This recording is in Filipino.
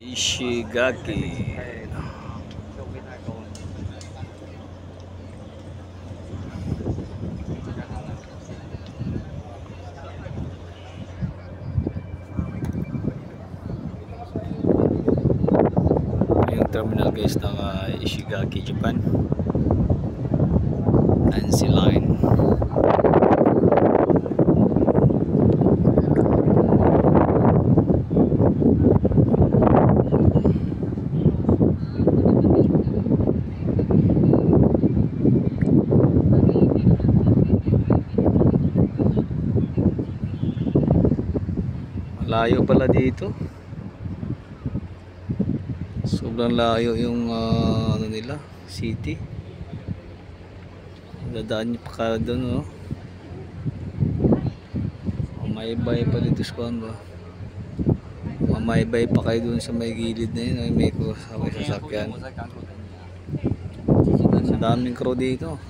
Ishigaki. Yung terminal guys ng Ishigaki, Japan. Nancy Line. Layo pala dito. Sobrang layo yung ano nila, city. Dadaan niyo pa ka doon, oh. Mamaybay pa dito sa kuwan ba? Mamaybay pa kayo doon sa may gilid na yun, ay may sasakyan. Sa daming crew dito.